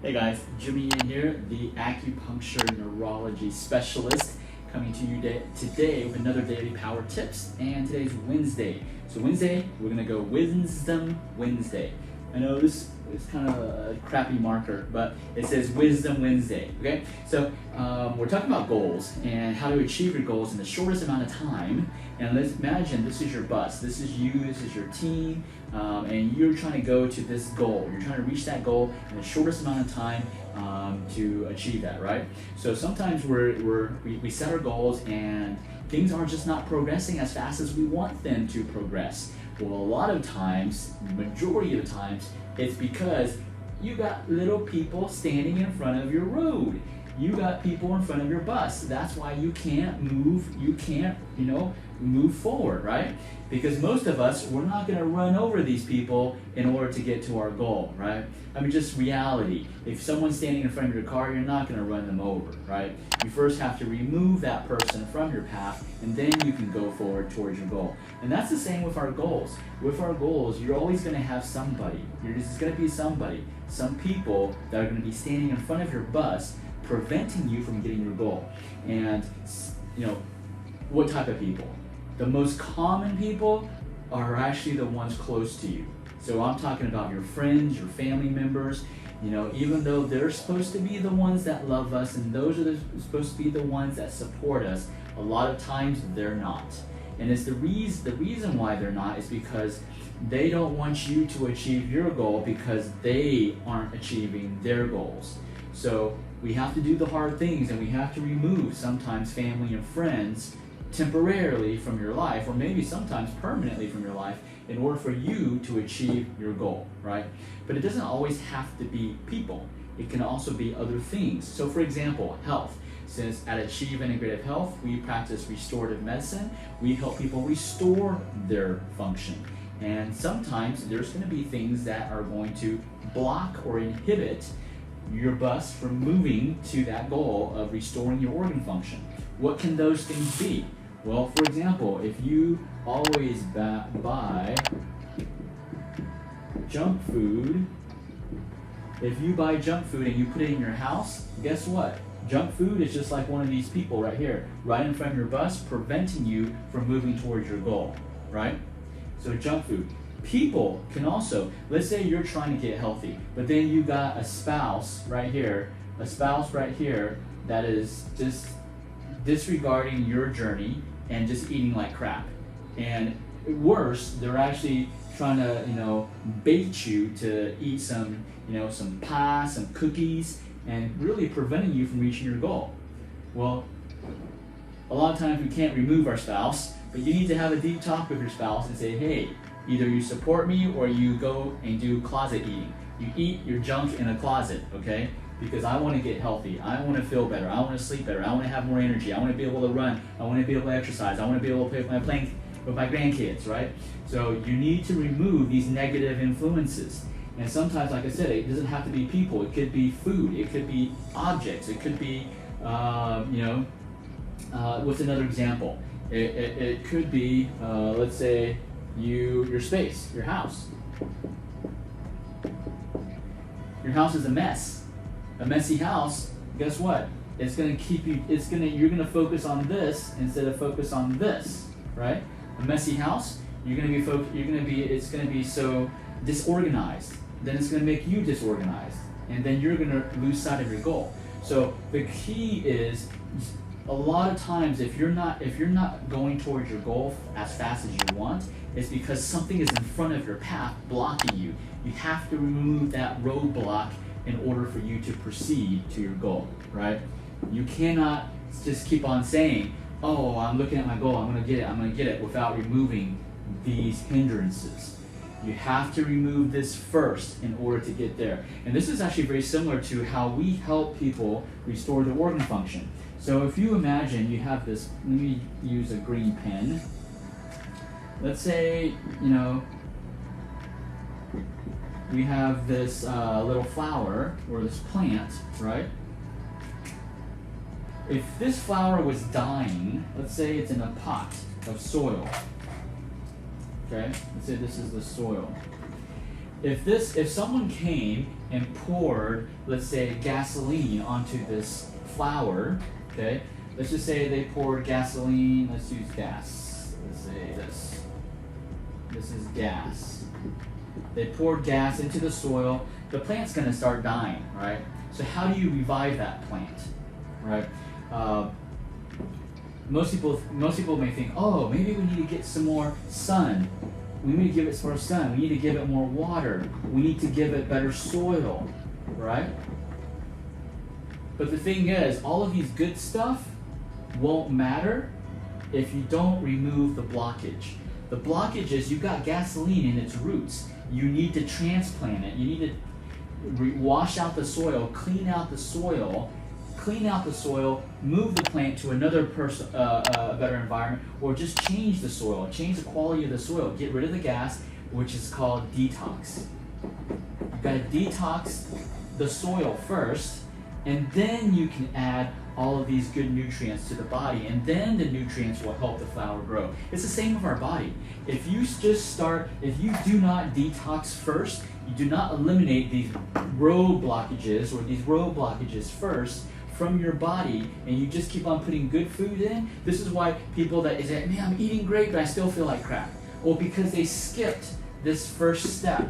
Hey guys, Jimmy in here, the acupuncture neurology specialist, coming to you today with another daily power tips. And today's Wednesday. So Wednesday, we're gonna go Wisdom Wednesday. I know this is kind of a crappy marker, but it says Wisdom Wednesday. Okay, so we're talking about goals and how to achieve your goals in the shortest amount of time. And let's imagine this is your bus, this is you, this is your team, and you're trying to go to this goal. You're trying to reach that goal in the shortest amount of time to achieve that, right? So sometimes we set our goals and things are just not progressing as fast as we want them to progress. Well, a lot of times, majority of the times, it's because you got little people standing in front of your road. You got people in front of your bus. That's why you can't move, move forward, right? Because most of us, we're not gonna run over these people in order to get to our goal, right? I mean, just reality. If someone's standing in front of your car, you're not gonna run them over, right? You first have to remove that person from your path, and then you can go forward towards your goal. And that's the same with our goals. With our goals, you're always gonna have somebody. There's gonna be somebody, some people that are gonna be standing in front of your bus, preventing you from getting your goal. And what type of people? The most common people are actually the ones close to you. So I'm talking about your friends, your family members. Even though they're supposed to be the ones that love us and those are supposed to be the ones that support us, a lot of times they're not. And it's the reason why they're not is because they don't want you to achieve your goal because they aren't achieving their goals. So we have to do the hard things and we have to remove sometimes family and friends temporarily from your life, or maybe sometimes permanently from your life, in order for you to achieve your goal, right? But it doesn't always have to be people. It can also be other things. So for example, health. Since at Achieve Integrative Health, we practice restorative medicine, we help people restore their function. And sometimes there's going to be things that are going to block or inhibit your bus from moving to that goal of restoring your organ function. What can those things be? Well, for example, if you always buy junk food, if you buy junk food and you put it in your house, guess what? Junk food is just like one of these people right here, right in front of your bus, preventing you from moving towards your goal, right? So junk food. People can also, let's say you're trying to get healthy, but then you got a spouse right here that is just disregarding your journey and just eating like crap. And worse, they're actually trying to, bait you to eat some pie, some cookies, and really preventing you from reaching your goal. Well, a lot of times we can't remove our spouse, but you need to have a deep talk with your spouse and say, hey, either you support me or you go and do closet eating. You eat your junk in a closet, okay? Because I want to get healthy. I want to feel better. I want to sleep better. I want to have more energy. I want to be able to run. I want to be able to exercise. I want to be able to play with my grandkids, right? So you need to remove these negative influences. And sometimes, like I said, it doesn't have to be people. It could be food. It could be objects. It could be, what's another example? It could be, let's say, your space, your house. Your house is a mess. A messy house, guess what? It's gonna keep you, you're gonna focus on this instead of focus on this, right? A messy house, it's gonna be so disorganized. Then it's gonna make you disorganized. And then you're gonna lose sight of your goal. So the key is, a lot of times if you're not going towards your goal as fast as you want, it's because something is in front of your path blocking you. You have to remove that roadblock in order for you to proceed to your goal, right? You cannot just keep on saying, oh, I'm looking at my goal, I'm gonna get it, without removing these hindrances. You have to remove this first in order to get there. And this is actually very similar to how we help people restore their organ function. So if you imagine you have this, let me use a green pen. Let's say, we have this little flower or this plant, right? If this flower was dying, let's say it's in a pot of soil. Okay, let's say this is the soil. if someone came and poured, let's say, gasoline onto this flower, okay? Let's just say they poured gasoline. Let's use gas. Let's say this. This is gas. They poured gas into the soil. The plant's going to start dying, right? So how do you revive that plant, right? Most people may think, oh, maybe we need to get some more sun. We need to give it more sun. We need to give it more water. We need to give it better soil, right? But the thing is, all of these good stuff won't matter if you don't remove the blockage. The blockage is you've got gasoline in its roots. You need to transplant it. You need to wash out the soil, clean out the soil, move the plant to another better environment, or just change the soil, change the quality of the soil, get rid of the gas, which is called detox. You've got to detox the soil first, and then you can add all of these good nutrients to the body, and then the nutrients will help the flower grow. It's the same with our body. If you do not detox first, you do not eliminate these road blockages first from your body, and you just keep on putting good food in. This is why people that say, man, I'm eating great, but I still feel like crap. Well, because they skipped this first step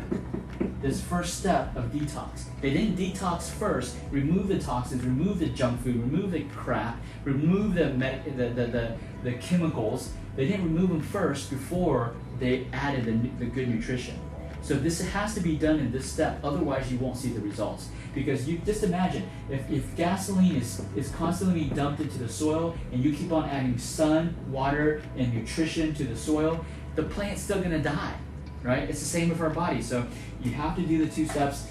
of detox. They didn't detox first, remove the toxins, remove the junk food, remove the crap, remove the chemicals. They didn't remove them first before they added the good nutrition. So this has to be done in this step, otherwise you won't see the results. Because you just imagine, if gasoline is constantly being dumped into the soil, and you keep on adding sun, water, and nutrition to the soil, the plant's still gonna die, right? It's the same with our body. So you have to do the two steps,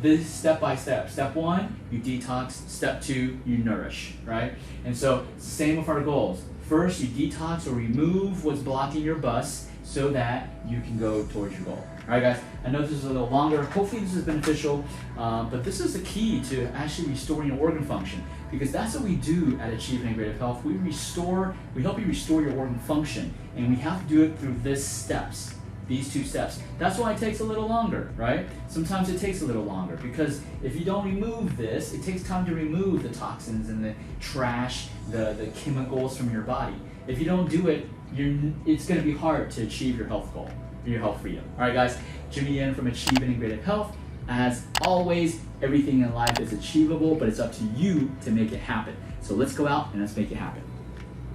this step by step. Step one, you detox. Step two, you nourish, right? And so it's the same with our goals. First, you detox or remove what's blocking your bus so that you can go towards your goal. All right, guys, I know this is a little longer. Hopefully this is beneficial, but this is the key to actually restoring your organ function, because that's what we do at Achieve Integrative Health. We help you restore your organ function, and we have to do it through these two steps. That's why it takes a little longer, right? Sometimes it takes a little longer, because if you don't remove this, it takes time to remove the toxins and the trash, the chemicals from your body. If you don't do it, it's going to be hard to achieve your health goal, your health freedom. All right, guys, Jimmy Yen from Achieve Integrative Health. As always, everything in life is achievable, but it's up to you to make it happen. So let's go out and let's make it happen.